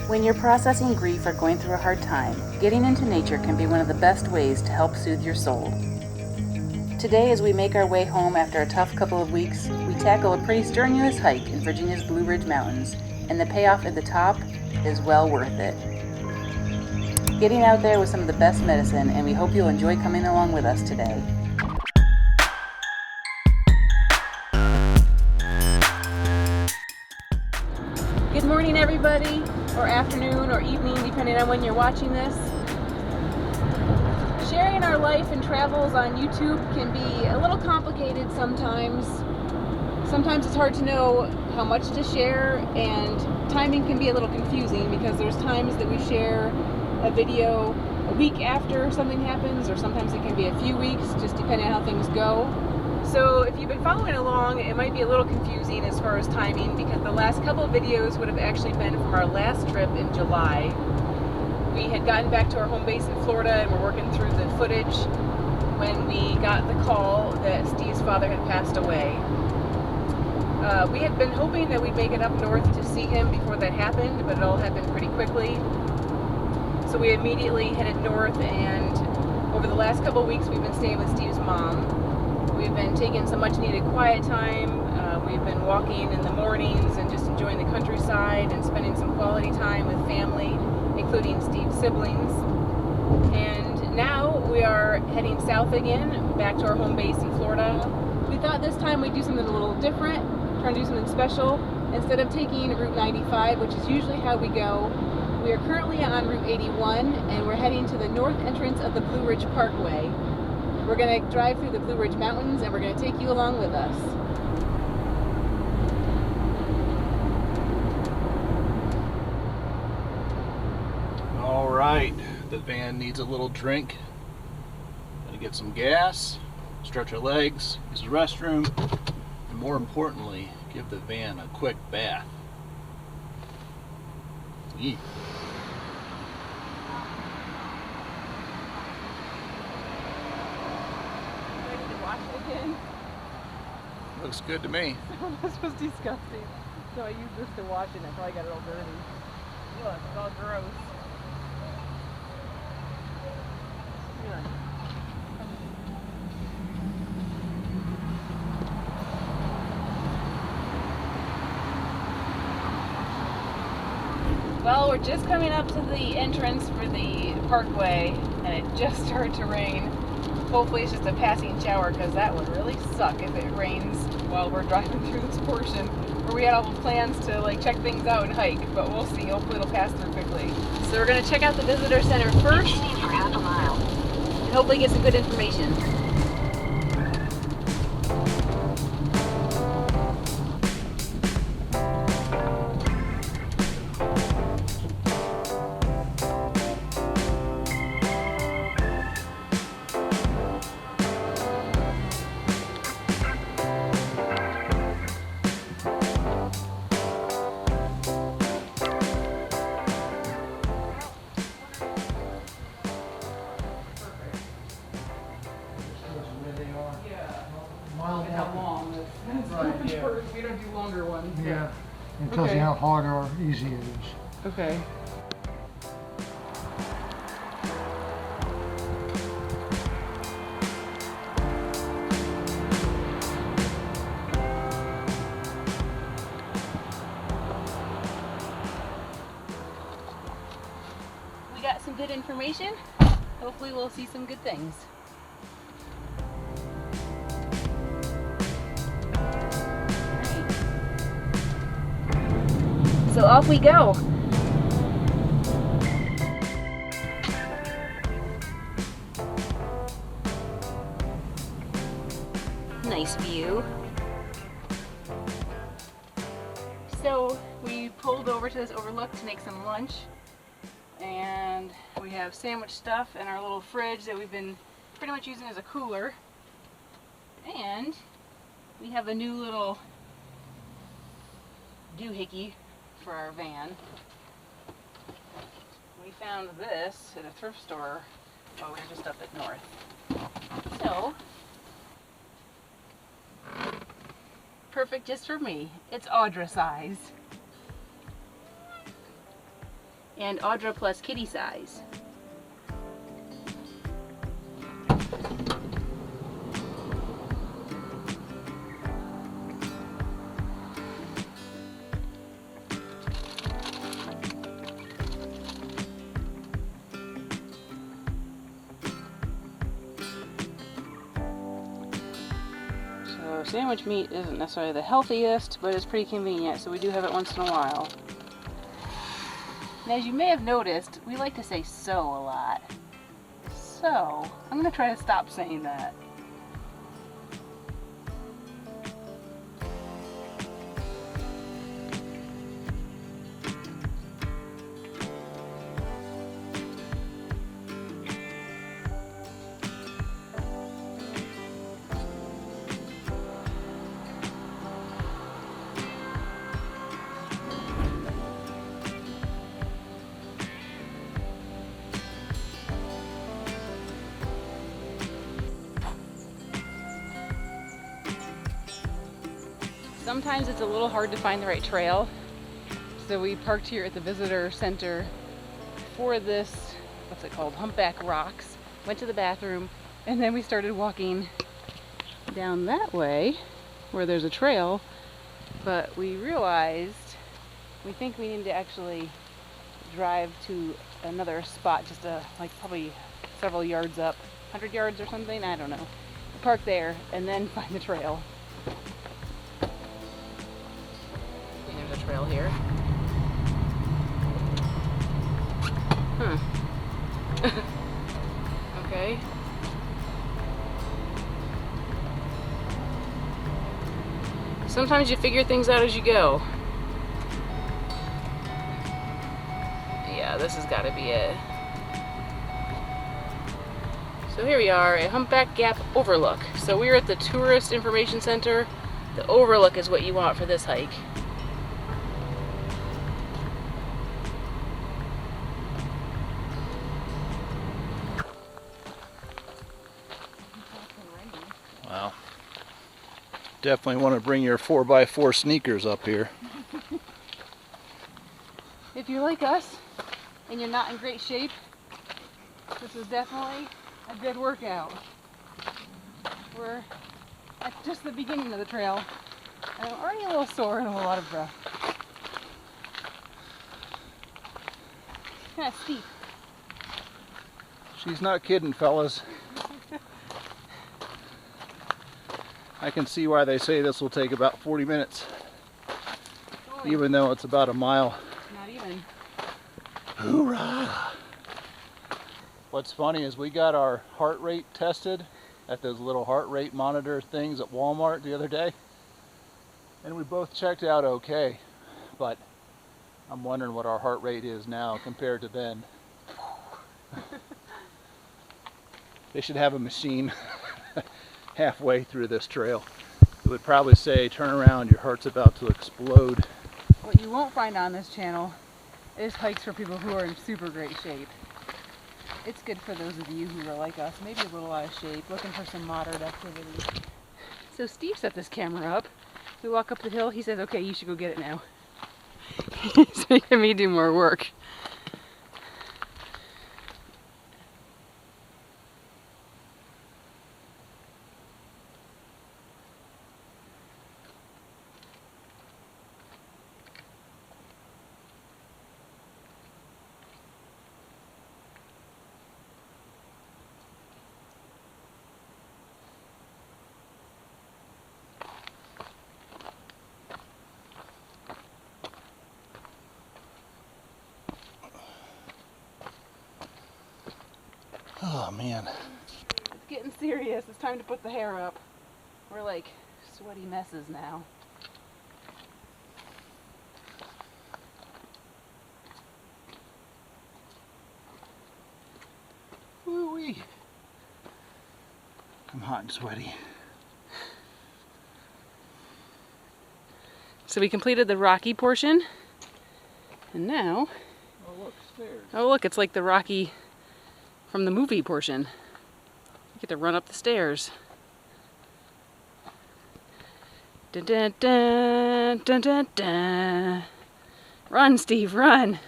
When you're processing grief or going through a hard time, getting into nature can be one of the best ways to help soothe your soul. Today, as we make our way home after a tough couple of weeks, we tackle a pretty strenuous hike in Virginia's Blue Ridge Mountains, and the payoff at the top is well worth it. Getting out there was some of the best medicine, and we hope you'll enjoy coming along with us today. Good morning, everybody, or afternoon, or evening, depending on when you're watching this. Sharing our life and travels on YouTube can be a little complicated sometimes. Sometimes it's hard to know how much to share, and timing can be a little confusing because there's times that we share a video a week after something happens, or sometimes it can be a few weeks, just depending on how things go. So if you've been following along, it might be a little confusing as far as timing, because the last couple of videos would have actually been from our last trip in July. We had gotten back to our home base in Florida and we're working through the footage when we got the call that Steve's father had passed away. We had been hoping that we'd make it up north to see him before that happened, but it all happened pretty quickly. So we immediately headed north, and over the last couple of weeks we've been staying with Steve's mom. We've been taking some much needed quiet time. We've been walking in the mornings and just enjoying the countryside and spending some quality time with family, including Steve's siblings. And now we are heading south again, back to our home base in Florida. We thought this time we'd do something a little different, try to do something special. Instead of taking Route 95, which is usually how we go, we are currently on Route 81, and we're heading to the north entrance of the Blue Ridge Parkway. We're going to drive through the Blue Ridge Mountains, and we're going to take you along with us. All right, the van needs a little drink. Gonna get some gas, stretch our legs, use the restroom, and more importantly, give the van a quick bath. Eat. Looks good to me. This was disgusting. So I used this to wash it, and I probably got it all dirty. Look, it's all gross. Yeah. Well, we're just coming up to the entrance for the parkway, and it just started to rain. Hopefully it's just a passing shower, because that would really suck if it rains while we're driving through this portion where we had all the plans to like check things out and hike, but we'll see. Hopefully it'll pass through quickly. So we're going to check out the visitor center first for half a mile. and hopefully get some good information. How long? Right, yeah. We don't do longer ones. Yeah, it tells you how hard or easy it is. Okay. We got some good information. Hopefully we'll see some good things. So off we go. Nice view. So we pulled over to this Overlook to make some lunch, and we have sandwich stuff in our little fridge that we've been pretty much using as a cooler, and we have a new little doohickey for our van. We found this at a thrift store while we were just up at north. So, perfect just for me. It's Audra size. and Audra plus kitty size. So sandwich meat isn't necessarily the healthiest, but it's pretty convenient, so we do have it once in a while. And as you may have noticed, we like to say "so" a lot. So, I'm gonna try to stop saying that. Sometimes it's a little hard to find the right trail, so we parked here at the visitor center for this, what's it called, Humpback Rocks, went to the bathroom, and then we started walking down that way where there's a trail, but we realized we think we need to actually drive to another spot, just like probably several yards up, 100 yards or something, I don't know. Park there and then find the trail. There's a trail here. Huh. Okay. Sometimes you figure things out as you go. Yeah, this has got to be it. So here we are at Humpback Gap Overlook. So we're at the Tourist Information Center. The Overlook is what you want for this hike. Wow. Definitely want to bring your 4x4 sneakers up here. If you're like us and you're not in great shape, this is definitely a good workout. We're at just the beginning of the trail, and I'm already a little sore and a lot of breath. Kind of steep. She's not kidding, fellas. I can see why they say this will take about 40 minutes, even though it's about a mile. Not even. Hoorah! What's funny is we got our heart rate tested at those little heart rate monitor things at Walmart the other day, and we both checked out okay, but I'm wondering what our heart rate is now compared to then. They should have a machine halfway through this trail. It would probably say, turn around, your heart's about to explode. What you won't find on this channel is hikes for people who are in super great shape. It's good for those of you who are like us, maybe a little out of shape, looking for some moderate activity. So Steve set this camera up. We walk up the hill, he says, okay, you should go get it now. He's making me do more work. Oh man. It's getting serious. It's time to put the hair up. We're like sweaty messes now. Woo-wee. I'm hot and sweaty. So we completed the rocky portion, and now, Oh look, stairs. oh look, it's like the rocky from the movie portion. You get to run up the stairs. Dun, dun, dun, dun, dun, dun. Run, Steve, run.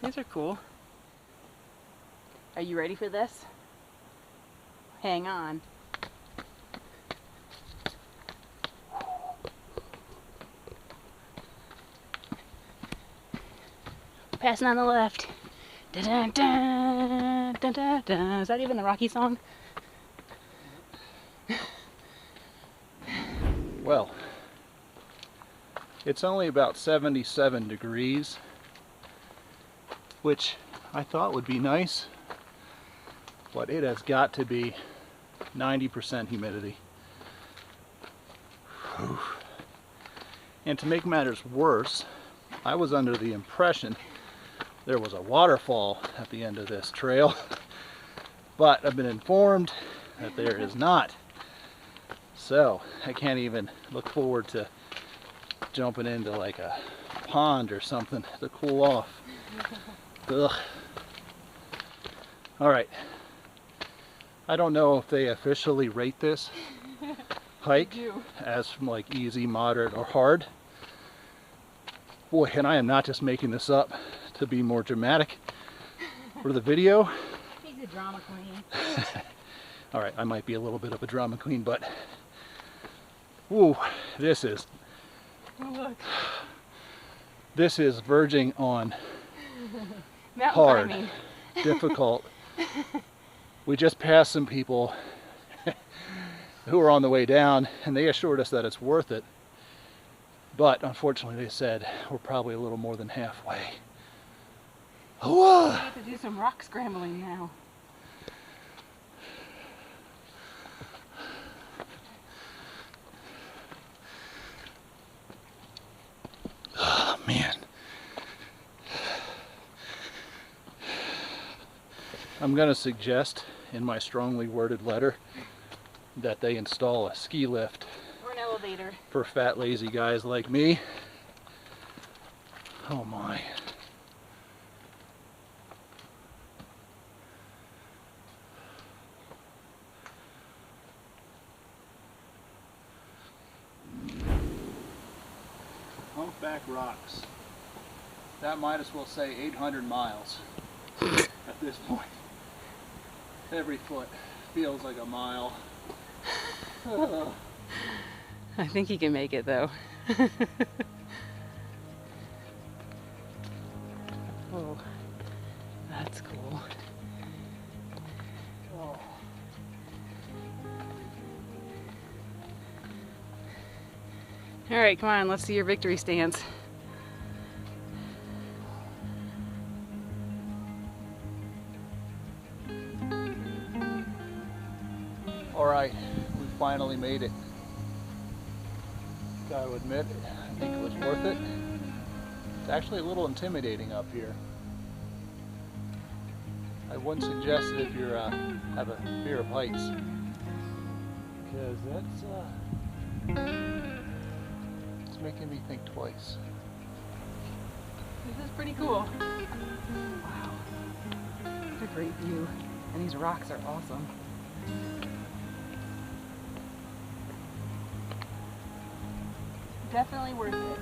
These are cool. Are you ready for this? Hang on. Passing on the left. Da -dun -dun, dun -dun -dun. Is that even the Rocky song? Well, it's only about 77 degrees, which I thought would be nice, but it has got to be 90% humidity. Whew. And to make matters worse, I was under the impression there was a waterfall at the end of this trail, but I've been informed that there is not. So I can't even look forward to jumping into like a pond or something to cool off. Ugh. All right. I don't know if they officially rate this hike as from like easy, moderate, or hard. Boy, and I am not just making this up to be more dramatic for the video. He's a drama queen. All right, I might be a little bit of a drama queen, but woo, this is verging on hard, difficult. We just passed some people who are on the way down, and they assured us that it's worth it. But unfortunately, they said we're probably a little more than halfway. We have to do some rock scrambling now. Oh, man. I'm going to suggest in my strongly worded letter that they install a ski lift Or an elevator. for fat, lazy guys like me. Oh my. Humpback Rocks. That might as well say 800 miles at this point. Every foot feels like a mile. I think he can make it though. Oh, that's cool. Oh. All right, come on, let's see your victory stance. All right, we finally made it. Gotta admit, I think it was worth it. It's actually a little intimidating up here. I wouldn't suggest it if you have a fear of heights, because it's making me think twice. This is pretty cool. Wow, what a great view. And these rocks are awesome. Definitely worth it.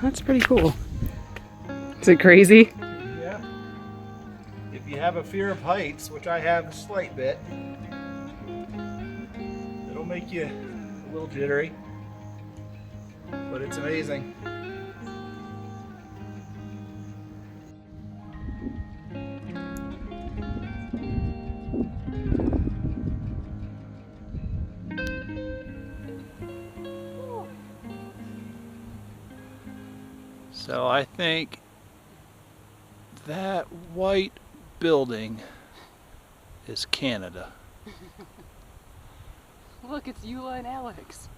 That's pretty cool. Is it crazy? Yeah. If you have a fear of heights, which I have a slight bit, it'll make you a little jittery, but it's amazing. So I think that white building is Canada. Look, it's Eula and Alex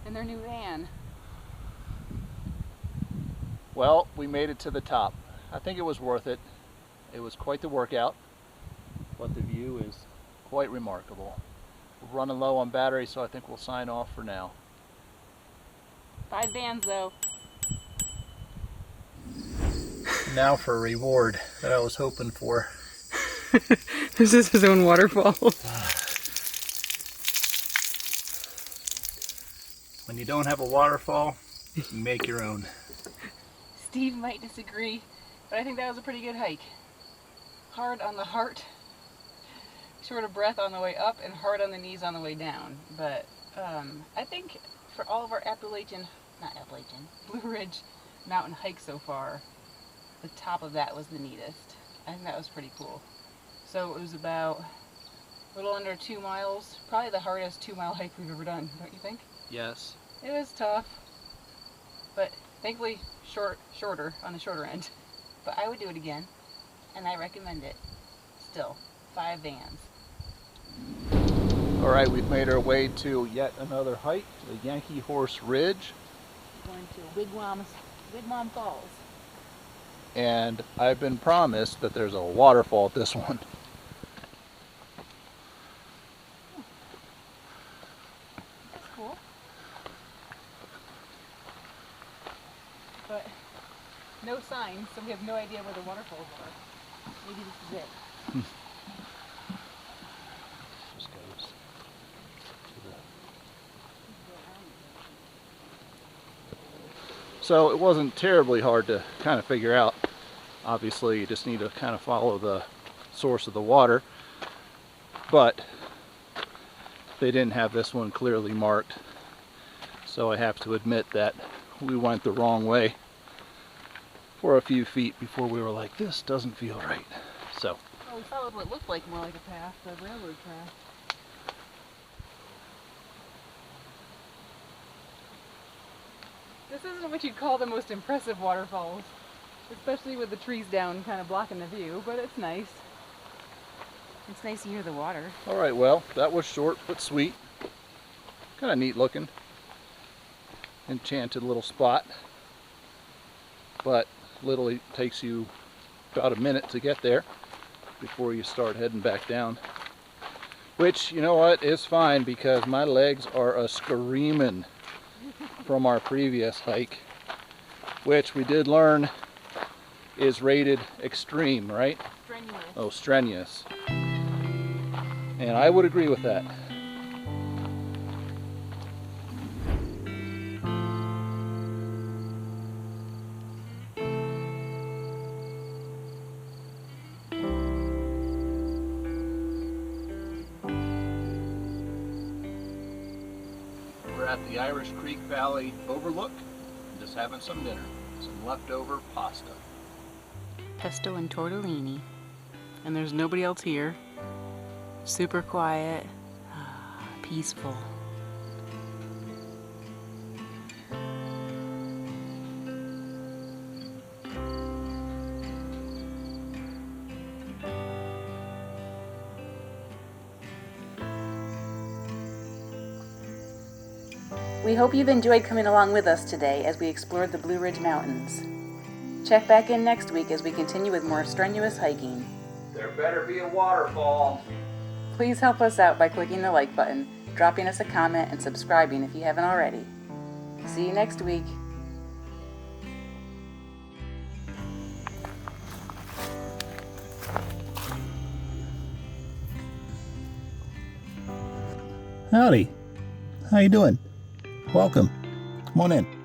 in their new van. Well, we made it to the top. I think it was worth it. It was quite the workout, but the view is quite remarkable. We're running low on battery, so I think we'll sign off for now. 5 bands though. Now for a reward that I was hoping for. This is his own waterfall. When you don't have a waterfall, you make your own. Steve might disagree, but I think that was a pretty good hike. Hard on the heart, short of breath on the way up, and hard on the knees on the way down. But I think for all of our Blue Ridge mountain hikes so far, the top of that was the neatest. I think that was pretty cool. So it was about a little under 2 miles, probably the hardest 2-mile hike we've ever done, don't you think? Yes. It was tough, but thankfully shorter, on the shorter end. But I would do it again, and I recommend it. Still, 5 bands. All right, we've made our way to yet another hike, the Yankee Horse Ridge. Going to Wigwam Falls. And I've been promised that there's a waterfall at this one. That's cool. But no signs, so we have no idea where the waterfalls are. Maybe this is it. Just goes to the... So it wasn't terribly hard to kind of figure out. Obviously, you just need to kind of follow the source of the water. But they didn't have this one clearly marked. So I have to admit that we went the wrong way for a few feet before we were like, this doesn't feel right. So. Well, we followed what looked like more like a path, the railroad track. This isn't what you'd call the most impressive waterfalls, especially with the trees down kind of blocking the view, but it's nice. It's nice to hear the water. All right, well, that was short but sweet. Kind of neat looking. Enchanted little spot. But literally takes you about a minute to get there before you start heading back down. Which, you know what, is fine because my legs are a-screaming from our previous hike, which we did learn is rated extreme, right? Strenuous. Oh, strenuous. And I would agree with that. We're at the Irish Creek Valley Overlook, just having some dinner, some leftover pasta. Pesto and tortellini. And there's nobody else here. Super quiet, peaceful. We hope you've enjoyed coming along with us today as we explored the Blue Ridge Mountains. Check back in next week as we continue with more strenuous hiking. There better be a waterfall. Please help us out by clicking the like button, dropping us a comment, and subscribing if you haven't already. See you next week. Howdy. How you doing? Welcome. Come on in.